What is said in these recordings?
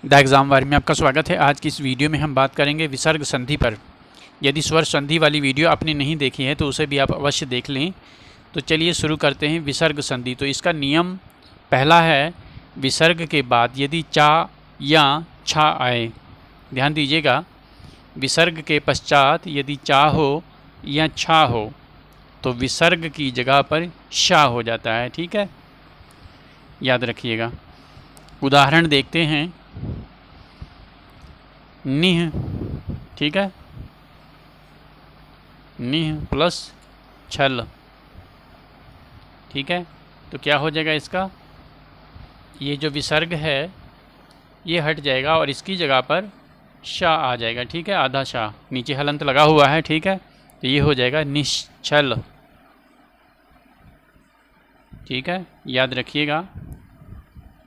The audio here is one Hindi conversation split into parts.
द एग्ज़ाम वार में आपका स्वागत है। आज की इस वीडियो में हम बात करेंगे विसर्ग संधि पर। यदि स्वर संधि वाली वीडियो आपने नहीं देखी है तो उसे भी आप अवश्य देख लें। तो चलिए शुरू करते हैं विसर्ग संधि। तो इसका नियम पहला है, विसर्ग के बाद यदि चा या छा आए, ध्यान दीजिएगा, विसर्ग के पश्चात यदि चा हो या छा हो तो विसर्ग की जगह पर शा हो जाता है। ठीक है, याद रखिएगा। उदाहरण देखते हैं। निह, ठीक है, निह प्लस छल, ठीक है। तो क्या हो जाएगा इसका, ये जो विसर्ग है ये हट जाएगा और इसकी जगह पर शा आ जाएगा। ठीक है, आधा शा, नीचे हलंत लगा हुआ है। ठीक है, तो ये हो जाएगा निश्चल। ठीक है, याद रखिएगा,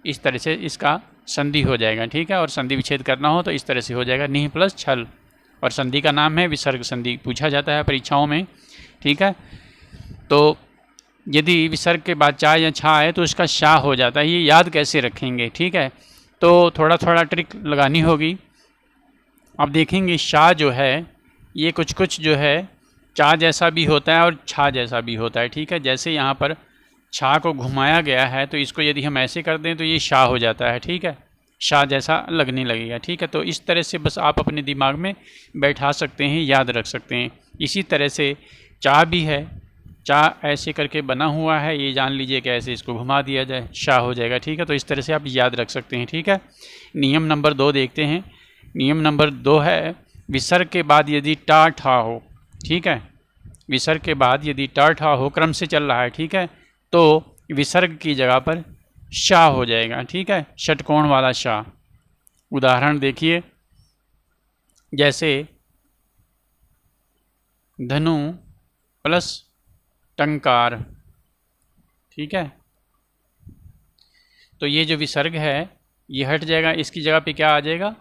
इस तरह से इसका संधि हो जाएगा। ठीक है, और संधि विच्छेद करना हो तो इस तरह से हो जाएगा, निह प्लस छल। और संधि का नाम है विसर्ग संधि, पूछा जाता है परीक्षाओं में। ठीक है, तो यदि विसर्ग के बाद चा या छा है तो उसका शा हो जाता है। ये याद कैसे रखेंगे? ठीक है, तो थोड़ा थोड़ा ट्रिक लगानी होगी। अब देखेंगे शा जो है ये कुछ कुछ जो है चा जैसा भी होता है और छा जैसा भी होता है। ठीक है, जैसे यहाँ पर छा को घुमाया गया है तो इसको यदि हम ऐसे कर दें तो ये शा हो जाता है। ठीक है, शा जैसा लगने लगेगा। ठीक है, तो इस तरह से बस आप अपने दिमाग में बैठा सकते हैं, याद रख सकते हैं। इसी तरह से चा भी है, चा ऐसे करके बना हुआ है, ये जान लीजिए कि ऐसे इसको घुमा दिया जाए, शा हो जाएगा। ठीक है, तो इस तरह से आप याद रख सकते हैं। ठीक है, नियम नंबर 2 देखते हैं। नियम नंबर 2 है, विसर्ग के बाद यदि टा ठा हो, ठीक है, विसर्ग के बाद यदि टा ठा हो, क्रम से चल रहा है, ठीक है, तो विसर्ग की जगह पर शा हो जाएगा। ठीक है, षटकोण वाला शा। उदाहरण देखिए, जैसे धनु प्लस टंकार। ठीक है, तो ये जो विसर्ग है ये हट जाएगा, इसकी जगह पे क्या आ जाएगा,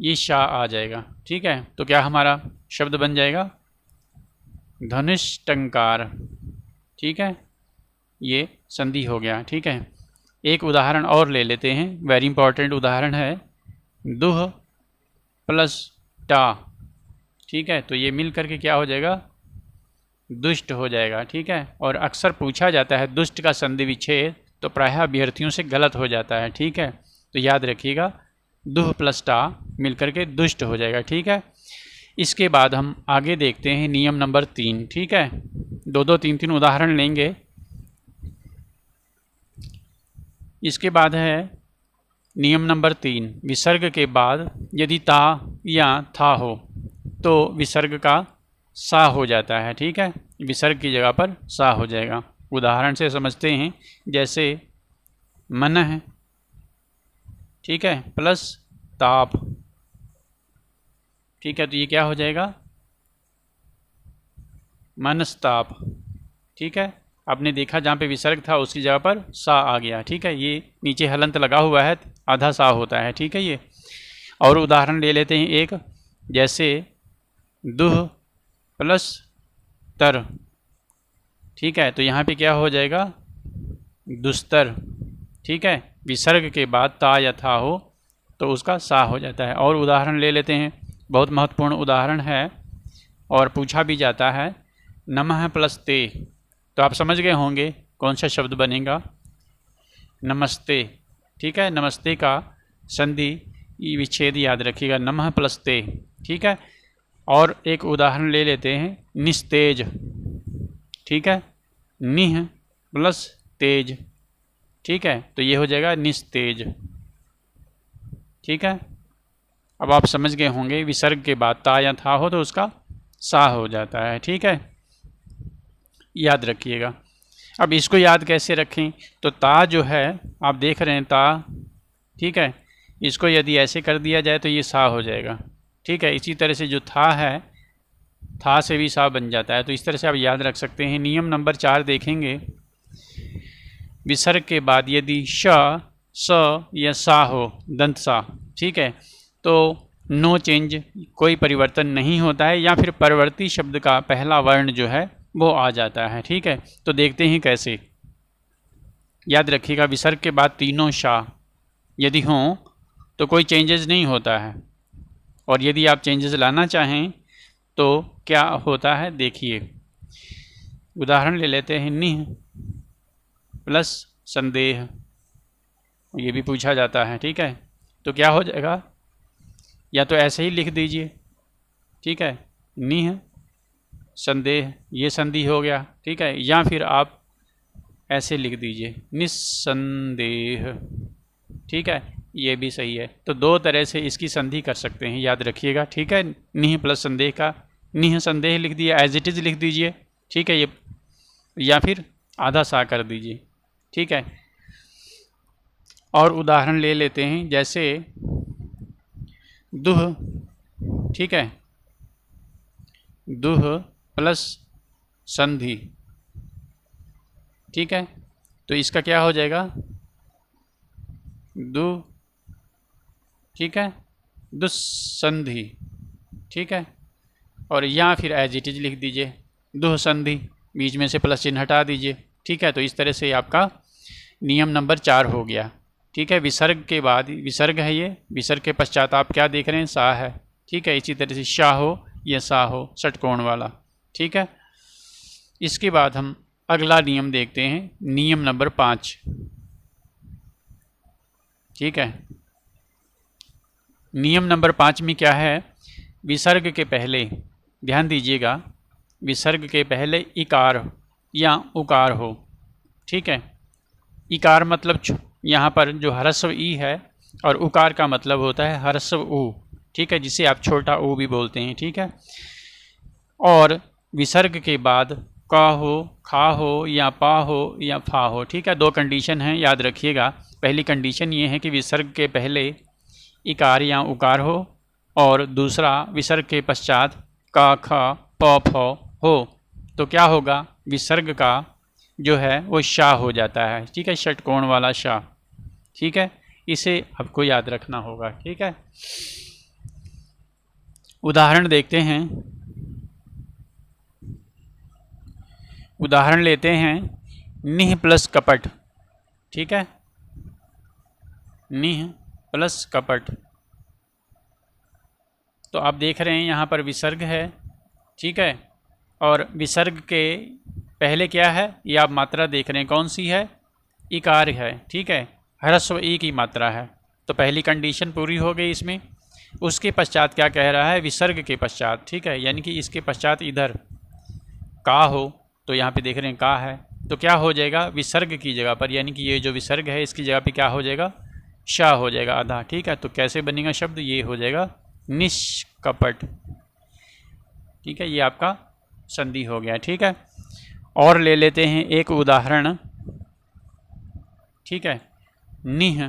ये शा आ जाएगा। ठीक है, तो क्या हमारा शब्द बन जाएगा, धनुष टंकार। ठीक है, ये संधि हो गया। ठीक है, एक उदाहरण और ले लेते हैं, वेरी इंपॉर्टेंट उदाहरण है, दुह प्लस टा। ठीक है, तो ये मिल करके क्या हो जाएगा, दुष्ट हो जाएगा। ठीक है, और अक्सर पूछा जाता है दुष्ट का संधि विच्छेद, तो प्रायः अभ्यर्थियों से गलत हो जाता है। ठीक है, तो याद रखिएगा, दुह प्लस टा मिल करके दुष्ट हो जाएगा। ठीक है, इसके बाद हम आगे देखते हैं नियम नंबर 3। ठीक है, दो दो तीन तीन उदाहरण लेंगे। इसके बाद है नियम नंबर 3, विसर्ग के बाद यदि ता या था हो तो विसर्ग का सा हो जाता है। ठीक है, विसर्ग की जगह पर सा हो जाएगा। उदाहरण से समझते हैं, जैसे मन है, ठीक है, प्लस ताप। ठीक है, तो ये क्या हो जाएगा, मनस्ताप। ठीक है, आपने देखा जहाँ पे विसर्ग था उसकी जगह पर सा आ गया। ठीक है, ये नीचे हलंत लगा हुआ है, आधा सा होता है। ठीक है, ये और उदाहरण ले लेते हैं एक, जैसे दुह प्लस तर। ठीक है, तो यहाँ पे क्या हो जाएगा, दुस्तर। ठीक है, विसर्ग के बाद ता या था हो तो उसका सा हो जाता है। और उदाहरण ले लेते हैं, बहुत महत्वपूर्ण उदाहरण है और पूछा भी जाता है, नमः प्लस ते। तो आप समझ गए होंगे कौन सा शब्द बनेगा, नमस्ते। ठीक है, नमस्ते का संधि विच्छेद याद रखिएगा, नमः प्लस ते। ठीक है, और एक उदाहरण ले लेते हैं, निस्तेज। ठीक है, निह प्लस तेज। ठीक है, तो ये हो जाएगा निस्तेज। ठीक है, अब आप समझ गए होंगे, विसर्ग के बाद ता या था हो तो उसका सा हो जाता है। ठीक है, याद रखिएगा। अब इसको याद कैसे रखें, तो ता जो है आप देख रहे हैं ता, ठीक है, इसको यदि ऐसे कर दिया जाए तो ये सा हो जाएगा। ठीक है, इसी तरह से जो था है, था से भी सा बन जाता है। तो इस तरह से आप याद रख सकते हैं। नियम नंबर 4 देखेंगे, विसर्ग के बाद यदि श, स या सा हो, दंत सा, ठीक है, तो नो चेंज, कोई परिवर्तन नहीं होता है, या फिर परवर्ती शब्द का पहला वर्ण जो है वो आ जाता है। ठीक है, तो देखते हैं कैसे। याद रखिएगा, विसर्ग के बाद तीनों शा यदि हों तो कोई चेंजेस नहीं होता है। और यदि आप चेंजेस लाना चाहें तो क्या होता है देखिए, उदाहरण ले लेते हैं, निह प्लस संदेह, ये भी पूछा जाता है। ठीक है, तो क्या हो जाएगा, या तो ऐसे ही लिख दीजिए, ठीक है, निह संदेह, ये संधि हो गया। ठीक है, या फिर आप ऐसे लिख दीजिए निस्संदेह। ठीक है, ये भी सही है। तो दो तरह से इसकी संधि कर सकते हैं, याद रखिएगा। ठीक है, निह प्लस संदेह का निह संदेह लिख दिया, एज इट इज़ लिख दीजिए। ठीक है, ये या फिर आधा सा कर दीजिए। ठीक है, और उदाहरण ले लेते हैं, जैसे दुह, ठीक है, दुह प्लस संधि। ठीक है, तो इसका क्या हो जाएगा, दु, ठीक है, दुस्संधि। ठीक है, और या फिर एज इट इज लिख दीजिए दुह संधि, बीच में से प्लस चिन्ह हटा दीजिए। ठीक है, तो इस तरह से आपका नियम नंबर 4 हो गया। ठीक है, विसर्ग के बाद, विसर्ग है ये, विसर्ग के पश्चात आप क्या देख रहे हैं, सा है। ठीक है, इसी तरह से शाह हो या सा हो, षटकोण वाला। ठीक है, इसके बाद हम अगला नियम देखते हैं, नियम नंबर 5। ठीक है, नियम नंबर 5 में क्या है, विसर्ग के पहले, ध्यान दीजिएगा, विसर्ग के पहले इकार या उकार हो। ठीक है, इकार मतलब यहाँ पर जो ह्रस्व ई है, और उकार का मतलब होता है ह्रस्व ऊ। ठीक है, जिसे आप छोटा ऊ भी बोलते हैं। ठीक है, और विसर्ग के बाद का हो, खा हो, या पा हो, या फा हो। ठीक है, दो कंडीशन हैं, याद रखिएगा। पहली कंडीशन ये है कि विसर्ग के पहले इकार या उकार हो, और दूसरा विसर्ग के पश्चात का, ख, प, फ हो। तो क्या होगा, विसर्ग का जो है वो शाह हो जाता है। ठीक है, षटकोण वाला शाह। ठीक है, इसे आपको याद रखना होगा। ठीक है, उदाहरण देखते हैं, उदाहरण लेते हैं, निह प्लस कपट। ठीक है, निह प्लस कपट, तो आप देख रहे हैं यहाँ पर विसर्ग है। ठीक है, और विसर्ग के पहले क्या है, ये आप मात्रा देख रहे हैं, कौन सी है, इकार है। ठीक है, ह्रस्व ई की मात्रा है। तो पहली कंडीशन पूरी हो गई इसमें। उसके पश्चात क्या कह रहा है, विसर्ग के पश्चात। ठीक है, यानी कि इसके पश्चात इधर का हो, तो यहाँ पे देख रहे हैं का है, तो क्या हो जाएगा, विसर्ग की जगह पर, यानी कि ये जो विसर्ग है इसकी जगह पे क्या हो जाएगा, शाह हो जाएगा आधा। ठीक है, तो कैसे बनेगा शब्द, ये हो जाएगा निष्कपट। ठीक है, ये आपका संधि हो गया। ठीक है, और ले लेते हैं एक उदाहरण। ठीक है, निह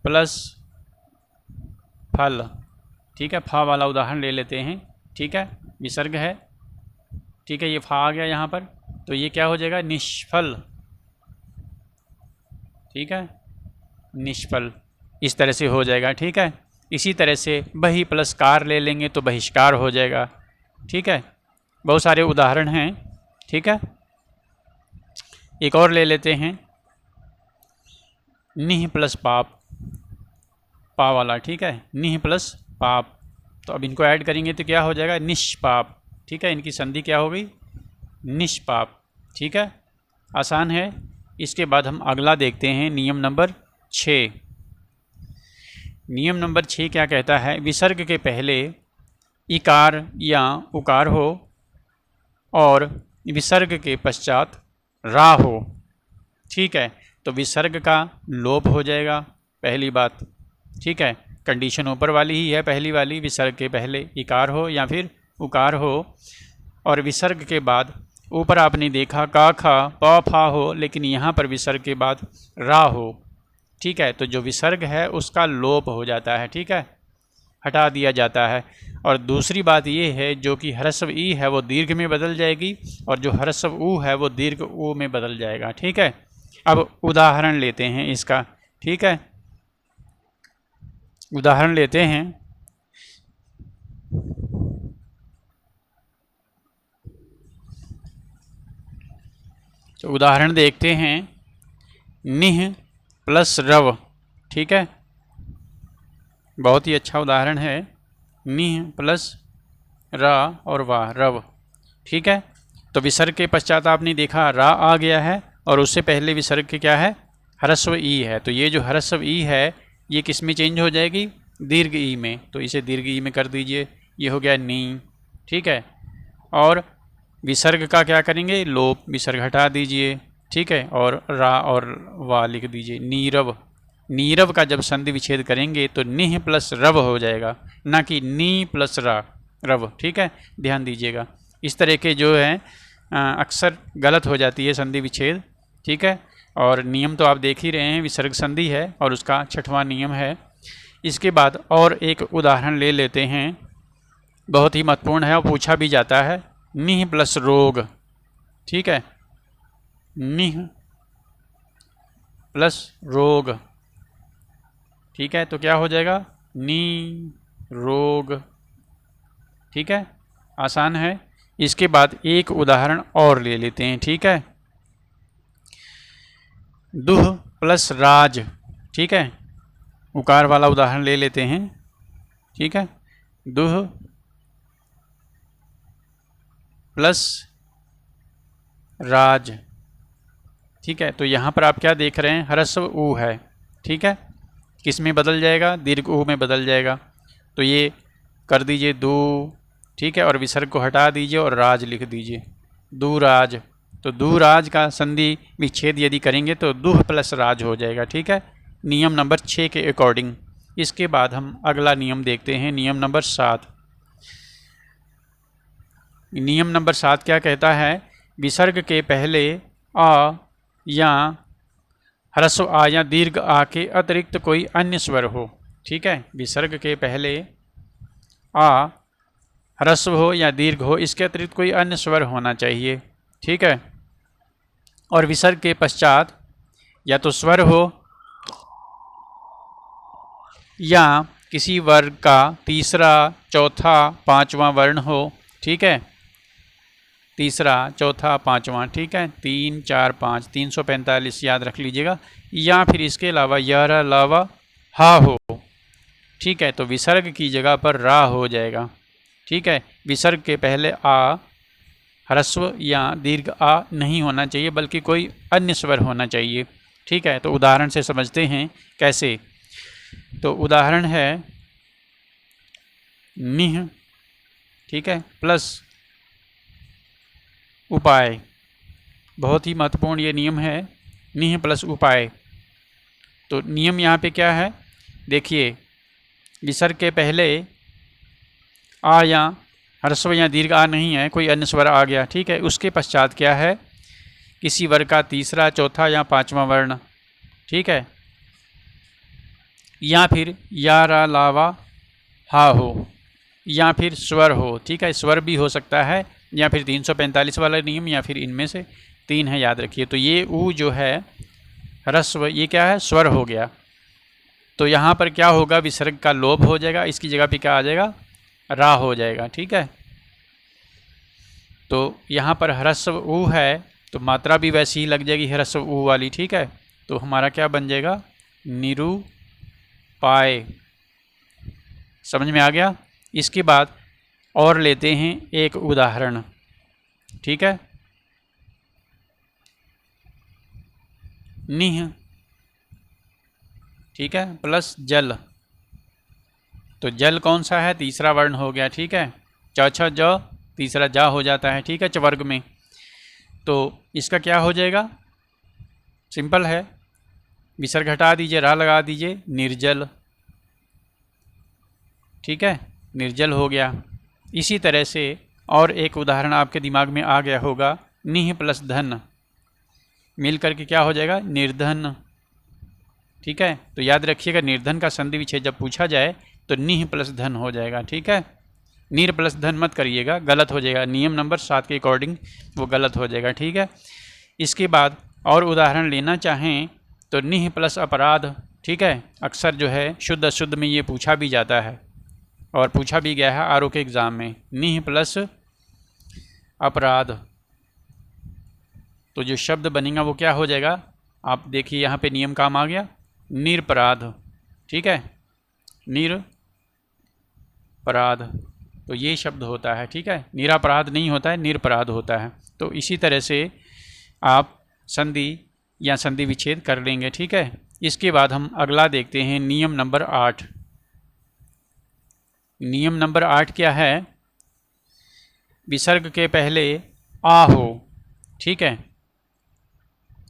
प्लस फल। ठीक है, फा वाला उदाहरण ले लेते हैं। ठीक है, विसर्ग है। ठीक है, ये फा आ गया यहाँ पर, तो ये क्या हो जाएगा, निष्फल। ठीक है, निष्फल, इस तरह से हो जाएगा। ठीक है, इसी तरह से बही प्लस कार ले लेंगे तो बहिष्कार हो जाएगा। ठीक है, बहुत सारे उदाहरण हैं। ठीक है, एक और ले लेते हैं, निह प्लस पाप, पा वाला। ठीक है, निह प्लस पाप, तो अब इनको ऐड करेंगे तो क्या हो जाएगा, निष्पाप। ठीक है, इनकी संधि क्या हो गई, निष्पाप। ठीक है, आसान है। इसके बाद हम अगला देखते हैं, नियम नंबर 6। नियम नंबर 6 क्या कहता है, विसर्ग के पहले इकार या उकार हो, और विसर्ग के पश्चात रा हो। ठीक है, तो विसर्ग का लोप हो जाएगा, पहली बात। ठीक है, कंडीशन ऊपर वाली ही है, पहली वाली, विसर्ग के पहले इकार हो या फिर उकार हो, और विसर्ग के बाद ऊपर आपने देखा का, खा, प, फा हो, लेकिन यहाँ पर विसर्ग के बाद रा हो। ठीक है, तो जो विसर्ग है उसका लोप हो जाता है। ठीक है, हटा दिया जाता है। और दूसरी बात ये है, जो कि ह्रस्व ई है वो दीर्घ में बदल जाएगी, और जो ह्रस्व ऊ है वो दीर्घ ऊ में बदल जाएगा। ठीक है, अब उदाहरण लेते हैं इसका। ठीक है, उदाहरण लेते हैं, तो उदाहरण देखते हैं, निह प्लस रव। ठीक है, बहुत ही अच्छा उदाहरण है, निह प्लस रा और वाह, रव। ठीक है, तो विसर्ग के पश्चात आपने देखा रा आ गया है और उससे पहले विसर्ग के क्या है, ह्रस्व ई है। तो ये जो ह्रस्व ई है ये किस में चेंज हो जाएगी, दीर्घ ई में। तो इसे दीर्घ ई में कर दीजिए, ये हो गया नी। ठीक है, और विसर्ग का क्या करेंगे, लोप, विसर्ग हटा दीजिए। ठीक है, और रा और वा लिख दीजिए, नीरव। नीरव का जब संधि विच्छेद करेंगे तो निह प्लस रव हो जाएगा, ना कि नी प्लस रा, रव। ठीक है, ध्यान दीजिएगा। इस तरह के जो है अक्सर गलत हो जाती है संधि विच्छेद। ठीक है, और नियम तो आप देख ही रहे हैं, विसर्ग संधि है और उसका 6वां नियम है। इसके बाद और एक उदाहरण ले लेते हैं, बहुत ही महत्वपूर्ण है और पूछा भी जाता है, निह प्लस रोग। ठीक है, निह प्लस रोग। ठीक है, तो क्या हो जाएगा, नी रोग। ठीक है, आसान है। इसके बाद एक उदाहरण और ले लेते हैं। ठीक है, दुह प्लस राज। ठीक है, उकार वाला उदाहरण ले लेते हैं। ठीक है, दुह प्लस राज। ठीक है, तो यहाँ पर आप क्या देख रहे हैं, ह्रस्व ऊ है। ठीक है, किस में बदल जाएगा, दीर्घ ऊ में बदल जाएगा। तो ये कर दीजिए दू। ठीक है, और विसर्ग को हटा दीजिए और राज लिख दीजिए, दूराज। तो दूराज का संधि विच्छेद यदि करेंगे तो दुह प्लस राज हो जाएगा। ठीक है, नियम नंबर 6 के अकॉर्डिंग। इसके बाद हम अगला नियम देखते हैं, नियम नंबर 7। नियम नंबर 7 क्या कहता है, विसर्ग के पहले आ या ह्रस्व आ या दीर्घ आ के अतिरिक्त कोई अन्य स्वर हो। ठीक है, विसर्ग के पहले आ ह्रस्व हो या दीर्घ हो, इसके अतिरिक्त कोई अन्य स्वर होना चाहिए। ठीक है, और विसर्ग के पश्चात या तो स्वर हो या किसी वर्ग का तीसरा, चौथा, पांचवां वर्ण हो। ठीक है, तीसरा, चौथा, पांचवां। ठीक है, 3, 4, 5, 345 याद रख लीजिएगा। या फिर इसके अलावा यर, अलावा हा हो। ठीक है, तो विसर्ग की जगह पर रा हो जाएगा। ठीक है, विसर्ग के पहले आ ह्रस्व या दीर्घ आ नहीं होना चाहिए, बल्कि कोई अन्य स्वर होना चाहिए। ठीक है, तो उदाहरण से समझते हैं कैसे। तो उदाहरण है निह, ठीक है, प्लस उपाय। बहुत ही महत्वपूर्ण ये नियम है, निह प्लस उपाय। तो नियम यहाँ पे क्या है, देखिए, विसर्ग के पहले आ या ह्रस्व या दीर्घ आ नहीं है, कोई अन्य स्वर आ गया। ठीक है, उसके पश्चात क्या है, किसी वर्ग का तीसरा, चौथा या पांचवा वर्ण। ठीक है, या फिर या, रा, लावा, हा हो, या फिर स्वर हो। ठीक है, स्वर भी हो सकता है, या फिर 345 वाला नियम, या फिर इनमें से 3 है, याद रखिए। तो ये ऊ जो है ह्रस्व, ये क्या है, स्वर हो गया। तो यहाँ पर क्या होगा, विसर्ग का लोप हो जाएगा, इसकी जगह पे क्या आ जाएगा, रा हो जाएगा। ठीक है, तो यहाँ पर ह्रस्व ऊ है तो मात्रा भी वैसी ही लग जाएगी, ह्रस्व ऊ वाली। ठीक है, तो हमारा क्या बन जाएगा, निरूपाय। समझ में आ गया। इसके बाद और लेते हैं एक उदाहरण। ठीक है, निह, ठीक है, प्लस जल। तो जल कौन सा है, तीसरा वर्ण हो गया। ठीक है, च, छ, ज, तीसरा जा हो जाता है। ठीक है, चवर्ग में। तो इसका क्या हो जाएगा, सिंपल है, विसर्ग हटा दीजिए, रा लगा दीजिए, निर्जल। ठीक है, निर्जल हो गया। इसी तरह से और एक उदाहरण आपके दिमाग में आ गया होगा, निह प्लस धन मिल करके क्या हो जाएगा, निर्धन। ठीक है, तो याद रखिएगा, निर्धन का संधि विच्छेद जब पूछा जाए तो निह प्लस धन हो जाएगा। ठीक है, नीर प्लस धन मत करिएगा, गलत हो जाएगा, नियम नंबर 7 के अकॉर्डिंग वो गलत हो जाएगा। ठीक है, इसके बाद और उदाहरण लेना चाहें तो निह प्लस अपराध। ठीक है, अक्सर जो है शुद्ध अशुद्ध में ये पूछा भी जाता है और पूछा भी गया है आरओ के एग्ज़ाम में, निह प्लस अपराध। तो जो शब्द बनेगा वो क्या हो जाएगा, आप देखिए यहाँ पे नियम काम आ गया, निरपराध। ठीक है, निरपराध, तो ये शब्द होता है, ठीक है। निरापराध नहीं होता है, निरपराध होता है। तो इसी तरह से आप संधि या संधि विच्छेद कर लेंगे, ठीक है। इसके बाद हम अगला देखते हैं, नियम नंबर 8। नियम नंबर 8 क्या है? विसर्ग के पहले आ हो, ठीक है।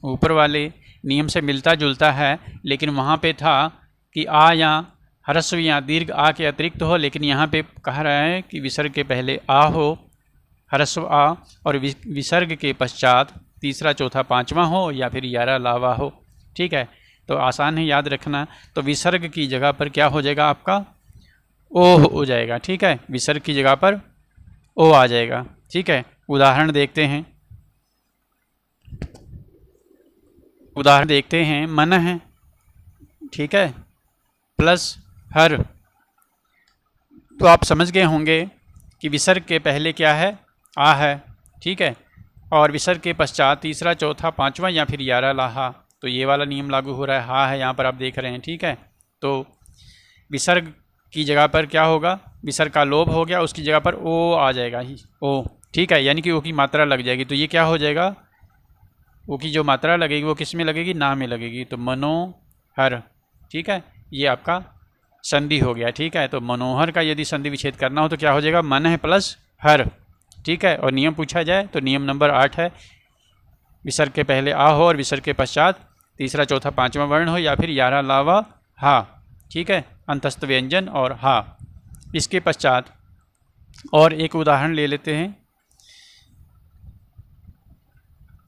ऊपर वाले नियम से मिलता जुलता है, लेकिन वहाँ पे था कि आ या ह्रस्व या दीर्घ आ के अतिरिक्त हो, लेकिन यहाँ पे कह रहा है कि विसर्ग के पहले आ हो, ह्रस्व आ, और विसर्ग के पश्चात तीसरा चौथा पांचवा हो या फिर 11 लावा हो, ठीक है। तो आसान है याद रखना। तो विसर्ग की जगह पर क्या हो जाएगा आपका? ओ हो जाएगा, ठीक है। विसर्ग की जगह पर ओ आ जाएगा, ठीक है। उदाहरण देखते हैं, मन है, ठीक है, प्लस हर। तो आप समझ गए होंगे कि विसर्ग के पहले क्या है? आ है, ठीक है, और विसर्ग के पश्चात तीसरा चौथा पांचवा या फिर 11 लाहा, तो ये वाला नियम लागू हो रहा है। हा है यहाँ पर आप देख रहे हैं, ठीक है। तो विसर्ग की जगह पर क्या होगा? विसर्ग का लोप हो गया, उसकी जगह पर ओ आ जाएगा ही, ओ, ठीक है, यानी कि ओ की मात्रा लग जाएगी। तो ये क्या हो जाएगा? ओ की जो मात्रा लगेगी वो किस में लगेगी? ना में लगेगी, तो मनोहर, ठीक है। ये आपका संधि हो गया, ठीक है। तो मनोहर का यदि संधि विच्छेद करना हो तो क्या हो जाएगा? मन है प्लस हर, ठीक है। और नियम पूछा जाए तो नियम नंबर 8 है, विसर्ग के पहले आ हो और विसर्ग के पश्चात तीसरा चौथा पांचवा वर्ण हो या फिर 11 लावा हा, ठीक है, अंतस्थ व्यंजन और हा। इसके पश्चात और एक उदाहरण ले लेते हैं,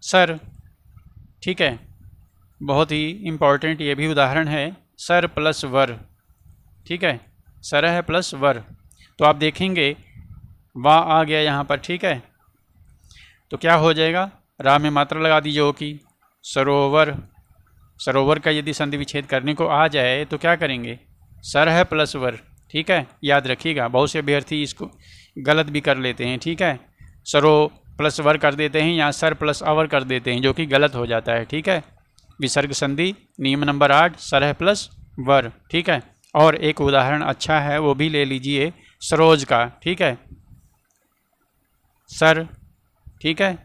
सर, ठीक है, बहुत ही इम्पॉर्टेंट ये भी उदाहरण है, सर प्लस वर, ठीक है, सर है प्लस वर। तो आप देखेंगे वाह आ गया यहाँ पर, ठीक है। तो क्या हो जाएगा? रा में मात्रा लगा दीजिए ओ की, सरोवर। सरोवर का यदि संधि विच्छेद करने को आ जाए तो क्या करेंगे? सर है प्लस वर, ठीक है, याद रखिएगा। बहुत से अभ्यर्थी इसको गलत भी कर लेते हैं, ठीक है, सरो प्लस वर कर देते हैं या सर प्लस अवर कर देते हैं, जो कि गलत हो जाता है, ठीक है। विसर्ग संधि नियम नंबर 8, सर है प्लस वर, ठीक है। और एक उदाहरण अच्छा है, वो भी ले लीजिए, सरोज का, ठीक है, सर, ठीक है,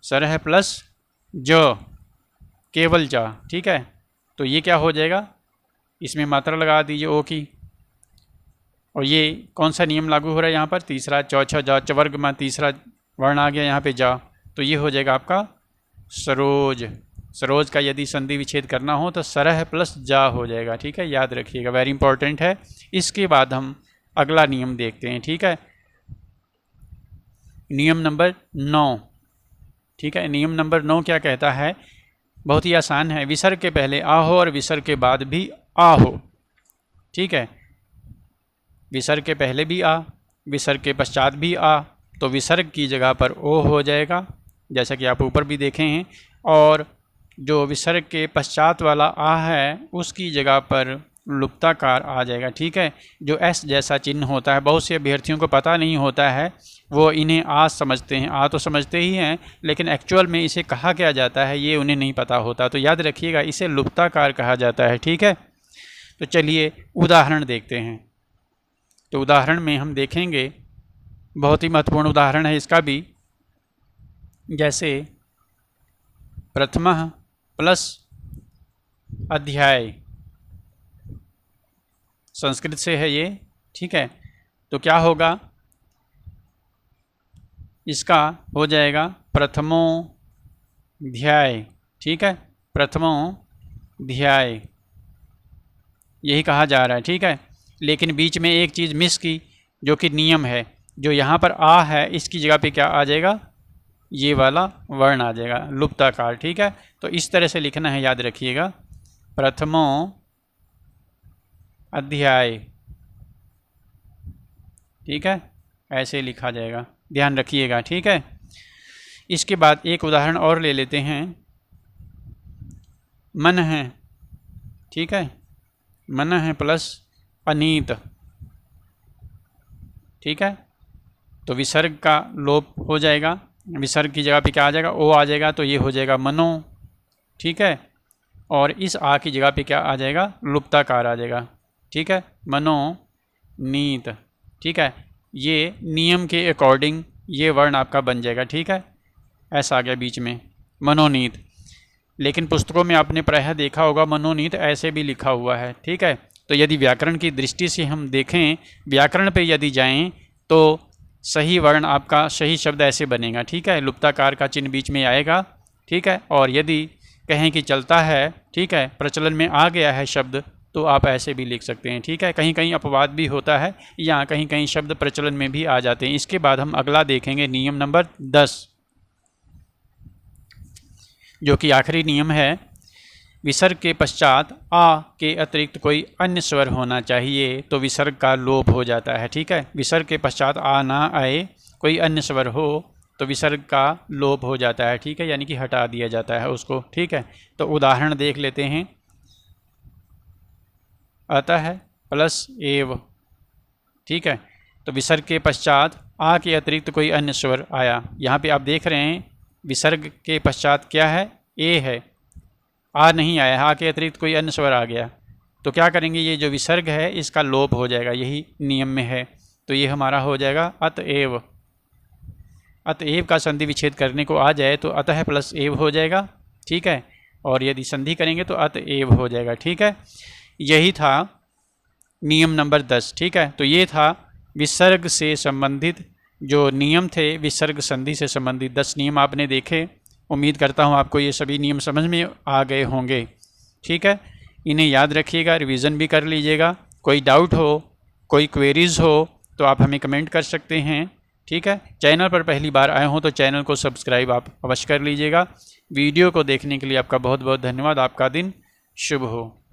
सर है प्लस ज, केवल जा, ठीक है। तो ये क्या हो जाएगा? इसमें मात्रा लगा दीजिए ओ की, और ये कौन सा नियम लागू हो रहा है यहाँ पर? तीसरा चौथा जा, चवर्ग में तीसरा वर्ण आ गया यहाँ पे जा, तो ये हो जाएगा आपका सरोज। सरोज का यदि संधि विच्छेद करना हो तो सरह प्लस जा हो जाएगा, ठीक है, याद रखिएगा, वेरी इंपॉर्टेंट है। इसके बाद हम अगला नियम देखते हैं, ठीक है, नियम नंबर 9, ठीक है। नियम नंबर 9 क्या कहता है? बहुत ही आसान है, विसर्ग के पहले आ हो और विसर्ग के बाद भी आ हो, ठीक है। विसर्ग के पहले भी आ, विसर्ग के पश्चात भी आ, तो विसर्ग की जगह पर ओ हो जाएगा, जैसा कि आप ऊपर भी देखे हैं। और जो विसर्ग के पश्चात वाला आ है उसकी जगह पर लुप्ताकार आ जाएगा, ठीक है। जो एस जैसा चिन्ह होता है, बहुत से अभ्यर्थियों को पता नहीं होता है, वो इन्हें आ समझते हैं, आ तो समझते ही हैं, लेकिन एक्चुअल में इसे कहा क्या जाता है ये उन्हें नहीं पता होता। तो याद रखिएगा, इसे लुप्ताकार कहा जाता है, ठीक है। तो चलिए उदाहरण देखते हैं। तो उदाहरण में हम देखेंगे, बहुत ही महत्वपूर्ण उदाहरण है इसका भी, जैसे प्रथमः प्लस अध्याय, संस्कृत से है ये, ठीक है। तो क्या होगा? इसका हो जाएगा प्रथमोध्याय, ठीक है, प्रथमोध्याय यही कहा जा रहा है, ठीक है। लेकिन बीच में एक चीज़ मिस की, जो कि नियम है, जो यहाँ पर आ है इसकी जगह पे क्या आ जाएगा? ये वाला वर्ण आ जाएगा, लुप्ताकार, ठीक है। तो इस तरह से लिखना है, याद रखिएगा, प्रथमो अध्याय, ठीक है, ऐसे लिखा जाएगा, ध्यान रखिएगा, ठीक है। इसके बाद एक उदाहरण और ले लेते हैं, मन है, ठीक है, मन है प्लस अनीत, ठीक है। तो विसर्ग का लोप हो जाएगा, विसर्ग की जगह पे क्या आ जाएगा? ओ आ जाएगा, तो ये हो जाएगा मनो, ठीक है। और इस आ की जगह पे क्या आ जाएगा? लुप्ताकार आ जाएगा, ठीक है, मनोनीत, ठीक है, ये नियम के अकॉर्डिंग ये वर्ण आपका बन जाएगा, ठीक है, ऐसा आ गया बीच में मनोनीत। लेकिन पुस्तकों में आपने प्रायः देखा होगा मनोनीत ऐसे भी लिखा हुआ है, ठीक है। तो यदि व्याकरण की दृष्टि से हम देखें, व्याकरण पे यदि जाएं तो सही वर्ण आपका सही शब्द ऐसे बनेगा, ठीक है, लुप्ताकार का चिन्ह बीच में आएगा, ठीक है। और यदि कहें कि चलता है, ठीक है, प्रचलन में आ गया है शब्द, तो आप ऐसे भी लिख सकते हैं, ठीक है। कहीं कहीं अपवाद भी होता है या कहीं कहीं शब्द प्रचलन में भी आ जाते हैं। इसके बाद हम अगला देखेंगे नियम नंबर 10, जो कि आखिरी नियम है। विसर्ग के पश्चात आ के अतिरिक्त कोई अन्य स्वर होना चाहिए तो विसर्ग का लोप हो जाता है, ठीक है। विसर्ग के पश्चात आ ना आए, कोई अन्य स्वर हो तो विसर्ग का लोप हो जाता है, ठीक है, यानी कि हटा दिया जाता है उसको, ठीक है। तो उदाहरण देख लेते हैं। अतः प्लस एव, ठीक है। तो विसर्ग के पश्चात आ के अतिरिक्त कोई अन्य स्वर आया। यहाँ पे आप देख रहे हैं विसर्ग के पश्चात क्या है, ए है, आ नहीं आया, आ के अतिरिक्त कोई अन्य स्वर आ गया। तो क्या करेंगे, ये जो विसर्ग है इसका लोप हो जाएगा, यही नियम में है। तो ये हमारा हो जाएगा अतएव। अतएव का संधि विच्छेद करने को आ जाए तो अतः प्लस एव हो जाएगा, ठीक है। और यदि संधि करेंगे तो अतएव हो जाएगा, ठीक है। यही था नियम नंबर 10, ठीक है। तो ये था विसर्ग से संबंधित जो नियम थे, विसर्ग संधि से संबंधित 10 नियम आपने देखे। उम्मीद करता हूँ आपको ये सभी नियम समझ में आ गए होंगे, ठीक है। इन्हें याद रखिएगा, रिवीजन भी कर लीजिएगा। कोई डाउट हो, कोई क्वेरीज़ हो तो आप हमें कमेंट कर सकते हैं, ठीक है। चैनल पर पहली बार आए हों तो चैनल को सब्सक्राइब आप अवश्य कर लीजिएगा। वीडियो को देखने के लिए आपका बहुत बहुत धन्यवाद। आपका दिन शुभ हो।